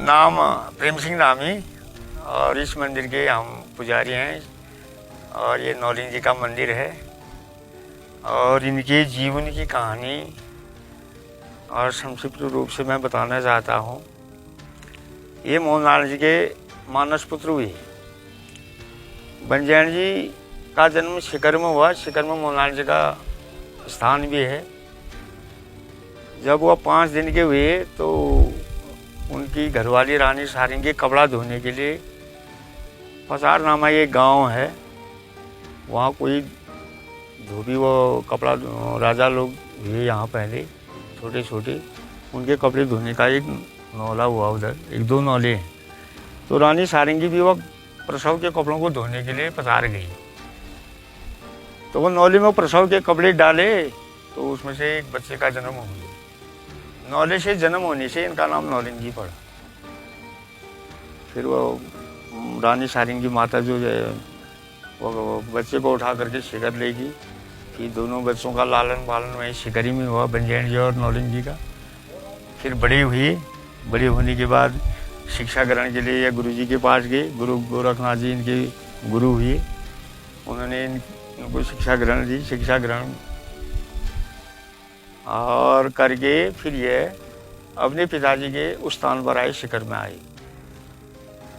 नाम प्रेम सिंह नामी, और इस मंदिर के हम पुजारी हैं। और ये नौलिंग जी का मंदिर है। और इनके जीवन की कहानी और संक्षिप्त रूप से मैं बताना चाहता हूँ। ये मोहनलाल जी के मानस पुत्र हुए। बंजैन जी का जन्म शिकर में हुआ। शिकर में मोहनलाल जी का स्थान भी है। जब वह 5 दिन के हुए तो उनकी घरवाली रानी सारंगी कपड़ा धोने के लिए पसार नामा एक गांव है, वहाँ कोई धोबी वो कपड़ा राजा लोग हुए यहाँ पहले छोटे छोटे, उनके कपड़े धोने का एक नौला हुआ उधर, 1-2 नौले हैं। तो रानी सारंगी भी वह प्रसव के कपड़ों को धोने के लिए पसार गई। तो वो नौले में प्रसव के कपड़े डाले तो उसमें से एक बच्चे का जन्म हो गया। नौले से जन्म होने से इनका नाम नौलिंग जी पड़ा। फिर वो रानी सारंगी माता जो है वो बच्चे को उठा करके शिकर लेगी। कि दोनों बच्चों का लालन पालन वही शिकरी में हुआ, बंजैन जी और नौलिंग जी का। फिर बड़ी हुई। बड़ी होने के बाद शिक्षा ग्रहण के लिए या गुरु जी के पास गए। गुरु गोरखनाथ जी इनके गुरु हुए। उन्होंने इनको शिक्षा ग्रहण दी। शिक्षा ग्रहण और करके फिर ये अपने पिताजी के उस स्थान पर आए, शिकर में आए।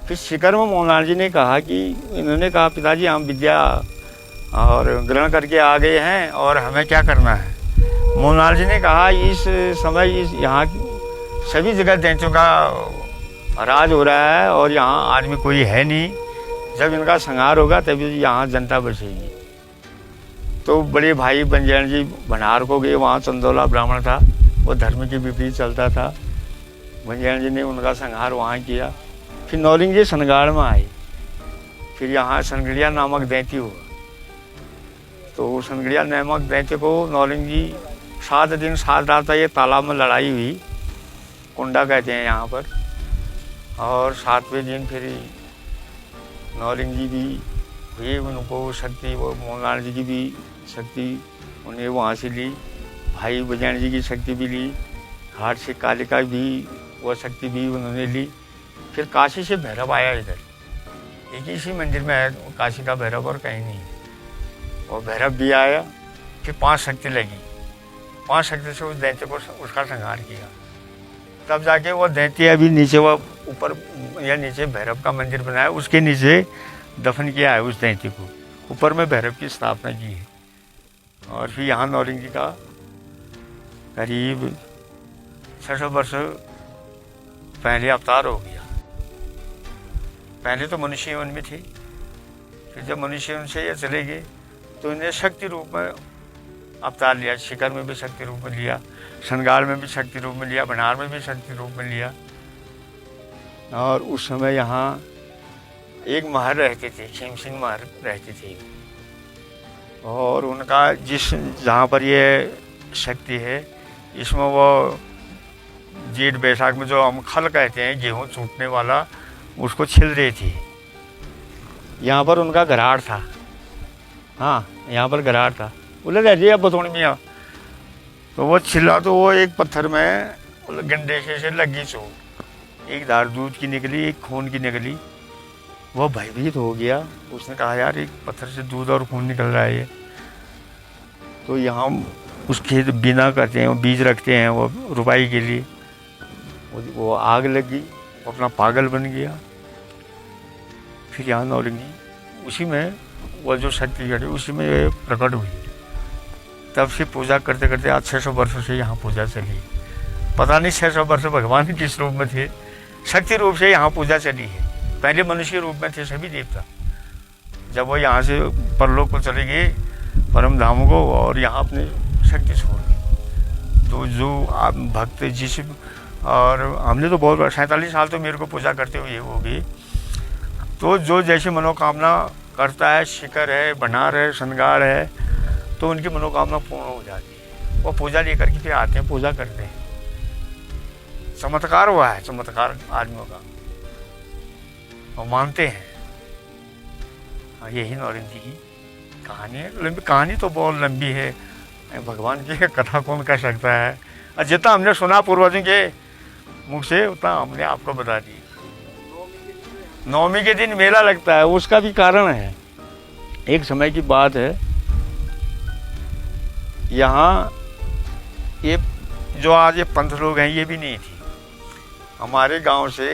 फिर शिकर में मोहनलाल जी ने कहा कि इन्होंने कहा पिताजी हम विद्या और ग्रहण करके आ गए हैं और हमें क्या करना है। मोहनलाल जी ने कहा इस समय इस यहाँ सभी जगह दैत्यों का राज हो रहा है और यहाँ आदमी कोई है नहीं। जब इनका संहार होगा तभी यहाँ जनता बचेगी। तो बड़े भाई बंजैन जी भंडार को गए। वहाँ चंदौला ब्राह्मण था, वो धर्म के विपरीत चलता था। बंजैन जी ने उनका संहार वहाँ किया। फिर नौलिंग जी सनगाड़ में आए। फिर यहाँ सनगड़िया नामक दैत्य हुआ। तो सनगड़िया नामक दैत्य को नौलिंग जी 7 दिन 7 रात ये तालाब में लड़ाई हुई, कुंडा कहते हैं यहाँ पर। और 7वें दिन फिर नौलिंग जी भी हुई, उनको शक्ति वो मोहनलाल जी की भी शक्ति उन्हें वहाँ से ली। भाई बंजैन जी की शक्ति भी ली। हाथ से कालिका भी वो शक्ति भी उन्होंने ली। फिर काशी से भैरव आया इधर। एक इसी मंदिर में है काशी का भैरव और कहीं नहीं। और भैरव भी आया। फिर 5 शक्ति लगी। 5 शक्ति से उस दैत्य को उसका संहार किया। तब जाके वो दैत्य अभी नीचे वो ऊपर या नीचे भैरव का मंदिर बनाया, उसके नीचे दफन किया है उस दैत्य को। ऊपर में भैरव की स्थापना की है। और फिर यहाँ नौलिंग जी का करीब 600 वर्ष पहले अवतार हो गया। पहले तो मनुष्य जीवन में थे। फिर जब मनुष्य जीवन से ये चले गए तो इन्हें शक्ति रूप में अवतार लिया। शिकर में भी शक्ति रूप में लिया, सनगाड़ में भी शक्ति रूप में लिया, भंडार में भी शक्ति रूप में लिया। और उस समय यहाँ एक महर रहते थे, खेम सिंह महर रहते थे। और उनका जहाँ पर ये शक्ति है, इसमें वो जेठ बैसाख में जो हम खल कहते हैं, गेहूँ छूटने वाला, उसको छिल रही थी। यहाँ पर उनका घराड़ था। हाँ, यहाँ पर घराड़ था। बोले रह अब बतौड़ मियाँ। तो वो छिला तो वो एक पत्थर में गंडे से लगी चोट। एक धार दूध की निकली, एक खून की निकली। वो भयभीत हो गया। उसने कहा यार एक पत्थर से दूध और खून निकल रहा है। तो यहाँ उसके बिना करते हैं, वो बीज रखते हैं वो रुपाई के लिए। वो आग लगी, वो अपना पागल बन गया। फिर यहाँ नौलिंग जी उसी में वो जो शक्ति घटी उसी में प्रकट हुई। तब से पूजा करते करते आज 600 वर्षों से यहाँ पूजा चली। पता नहीं 600 वर्ष भगवान किस रूप में थे, शक्ति रूप से यहाँ पूजा चली है। पहले मनुष्य रूप में थे सभी देवता। जब वो यहाँ से परलोक को चले गए, परम धाम को, और यहाँ अपने शक्ति छोड़ दी। तो जो आप भक्त जिस और हमने तो बहुत 47 साल तो मेरे को पूजा करते हुए हो गई। तो जो जैसे मनोकामना करता है, शिकर है, भंडार है, सनगाड़ है, तो उनकी मनोकामना पूर्ण हो जाती है। वो पूजा लेकर के फिर आते हैं, पूजा करते हैं। चमत्कार हुआ है, चमत्कार आदमियों का, और मानते हैं। यही नौलिंग जी की कहानी है। लंबी कहानी तो बहुत लंबी है, भगवान की कथा कौन कह सकता है। और जितना हमने सुना पूर्वजों के, मुख से उतना हमने आपको बता दिया। नवमी के दिन मेला लगता है, उसका भी कारण है। एक समय की बात है, यहाँ ये जो आज ये पंथ लोग हैं ये भी नहीं थी। हमारे गांव से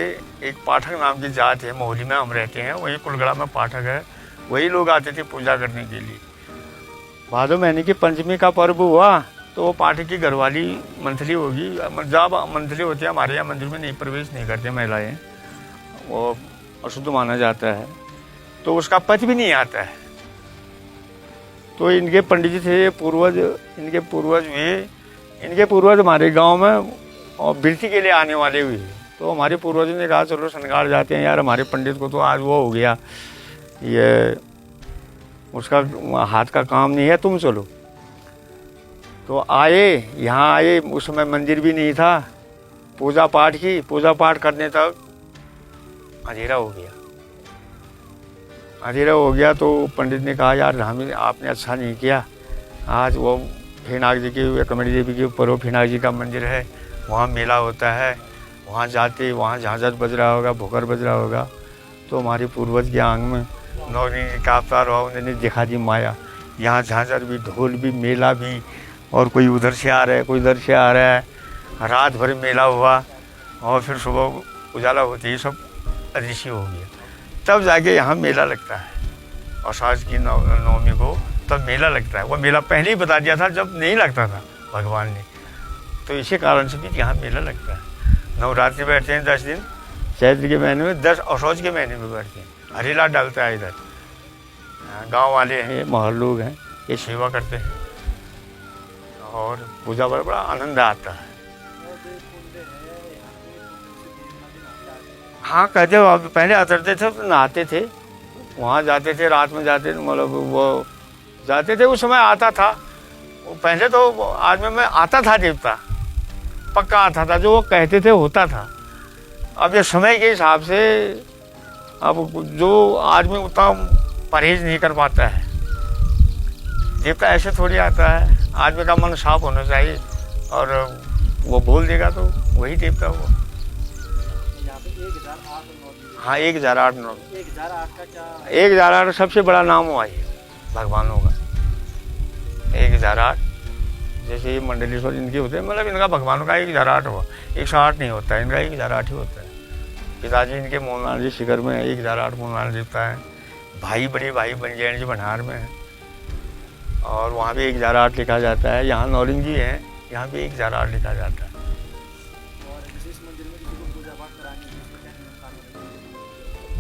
एक पाठक नाम की जात है, मोहली में हम रहते हैं, वही कुलगढ़ा में पाठक है, वही लोग आते थे पूजा करने के लिए। भादो महीने की पंचमी का पर्व हुआ तो वो पाठक की घरवाली मंथली होगी, जब मंथली होती है हमारे यहाँ मंदिर में नहीं प्रवेश नहीं करते महिलाएं, वो अशुद्ध माना जाता है, तो उसका पच भी नहीं आता है। तो इनके पंडित जी थे पूर्वज, इनके पूर्वज हमारे गांव में और बिरती के लिए आने वाले हुए। तो हमारे पूर्वजों ने कहा चलो सनगाड़ जाते हैं यार, हमारे पंडित को तो आज वो हो गया, ये उसका हाथ का काम नहीं है, तुम चलो। तो आए, यहाँ आए, उस समय मंदिर भी नहीं था, पूजा पाठ करने तक अंधेरा हो गया। तो पंडित ने कहा यार हमें आपने अच्छा नहीं किया, आज वो फेनाग जी के, कमेटी देवी के ऊपर वो फेनाग जी का मंदिर है, वहाँ मेला होता है, वहाँ जाते, वहाँ झांझर बज रहा होगा, भोकर बज रहा होगा। तो हमारे पूर्वज के आंग में नौनी का अवतार हुआ, उन्होंने देखा जी माया, यहाँ झांझर भी, ढोल भी, मेला भी, और कोई उधर से आ रहा है, कोई इधर से आ रहा है, रात भर मेला हुआ और फिर सुबह उजाला होते ही सब अदृश्य हो गया। तब जाके यहाँ मेला लगता है, और साज की नवमी को तब मेला लगता है। वो मेला पहले ही बता दिया था जब नहीं लगता था भगवान ने, तो इसी कारण से भी यहाँ मेला लगता है। नवरात्रि बैठते हैं 10 दिन, चैत्र के महीने में, 10 असौज के महीने में बैठते हैं। हरेला डालता है इधर, गांव वाले हैं, महल लोग हैं, ये सेवा करते हैं और पूजा पर बड़ा आनंद आता है। हाँ कहते हो, अब पहले उतरते थे तो नहाते थे, वहाँ जाते थे, रात में जाते थे, मतलब वो जाते थे, उस समय आता था वो। पहले तो आदमी में आता था देवता, पक्का आता था, जो वो कहते थे होता था। अब ये समय के हिसाब से अब जो आदमी उतना परहेज नहीं कर पाता है, देवता ऐसे थोड़ी आता है। आदमी का मन साफ होना चाहिए, और वो बोल देगा तो वही देवता हुआ। हाँ 1008 1008 सबसे बड़ा नाम हुआ है भगवानों का। 1008 जैसे ये मंडलेश्वर इनके होते हैं, मतलब इनका भगवानों का 1008 हुआ, 108 नहीं होता है, इनका 1008 ही होता है। पिताजी इनके मोहनलाल जी शिखर में है, 1008 मोहनलाल देवता है। भाई बड़े भाई बंजैन जी भंडार में है, और वहाँ भी 1008 लिखा जाता है। यहाँ नौलिंग जी हैं, यहाँ भी 1008 लिखा जाता है।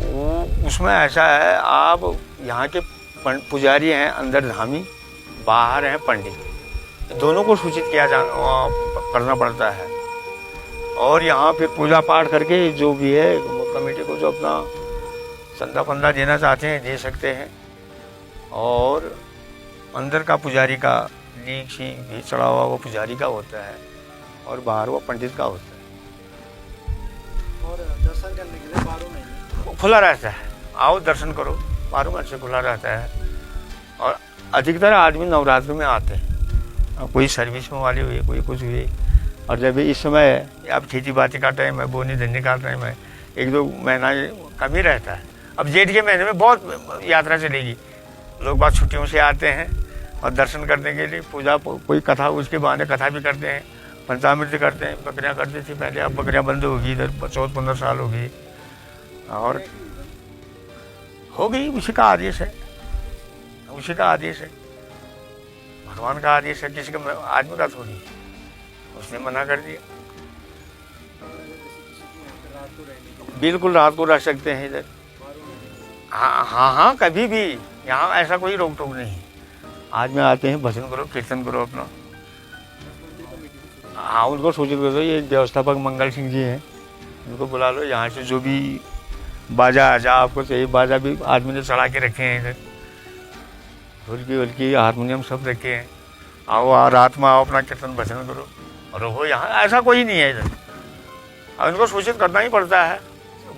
वो उसमें ऐसा है, आप यहाँ के पुजारी हैं अंदर धामी, बाहर हैं पंडित, दोनों को सूचित करना पड़ता है। और यहाँ फिर पूजा पाठ करके जो भी है कमेटी को जो अपना चंदा फंदा देना चाहते हैं दे सकते हैं। और अंदर का पुजारी का लीक शीक भी चढ़ा हुआ वो पुजारी का होता है, और बाहर वो पंडित का होता है। और दर्शन करने के लिए 12 महीने खुला रहता है, आओ दर्शन करो, 12 महीने से खुला रहता है। और अधिकतर आदमी नवरात्रि में आते हैं, कोई सर्विस में वाले हुए, कोई कुछ हुए। और जब इस समय अब खेती बाती का टाइम है, बोनी धन्य का टाइम है, 1-2 महीना कम ही रहता है। अब जेठ के महीने में बहुत यात्रा चलेगी, लोग बात छुट्टियों से आते हैं और दर्शन करने के लिए, पूजा कोई कथा, उसके बहाने कथा भी करते हैं, पंचामृत करते हैं, बकरियाँ करती थी पहले, अब बकरियाँ बंद होगी, इधर 14-15 साल हो गई, और हो गई। उसी का आदेश है, उसी का आदेश है, भगवान का आदेश है, किसी का आदमी का थोड़ी, उसने मना कर दिया। बिल्कुल रात को रह सकते हैं इधर, हाँ कभी भी, यहाँ ऐसा कोई रोक टोक नहीं है। आज में आते हैं, भजन करो, कीर्तन करो अपना। हाँ उनको सूचित कर दो, ये व्यवस्थापक मंगल सिंह जी हैं, उनको बुला लो। यहाँ से जो भी बाजा आजा आपको चाहिए, बाजा भी आदमी ने चढ़ा के रखे हैं इधर, ढोलकी वोलकी हारमोनियम सब रखे हैं। आओ रात में आओ, अपना कीर्तन भजन करो और रहो। यहाँ ऐसा कोई नहीं है इधर, अब इनको सूचित करना ही पड़ता है।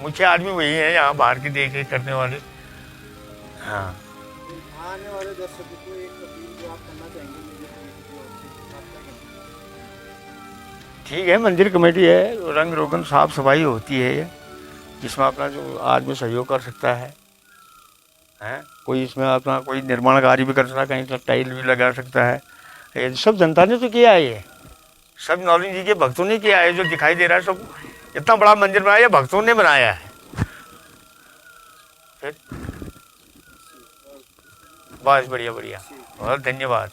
मुख्य आदमी वही है यहाँ, बाहर की देख रेख करने वाले। हाँ आने वाले दर्शकों को एक अपील जो आप करना चाहेंगे ठीक है, मंदिर कमेटी है, रंग रोगन साफ सफाई होती है, जिसमें अपना जो आदमी सहयोग कर सकता है, हैं कोई इसमें अपना कोई निर्माण कार्य भी कर सकता है, कहीं तो टाइल भी लगा सकता है। ये सब जनता ने तो किया है, ये सब नौलिन जी के भक्तों ने किया है। जो दिखाई दे रहा है सब इतना बड़ा मंदिर बनाया भक्तों ने बनाया है। फिर बस बढ़िया बढ़िया, बहुत धन्यवाद।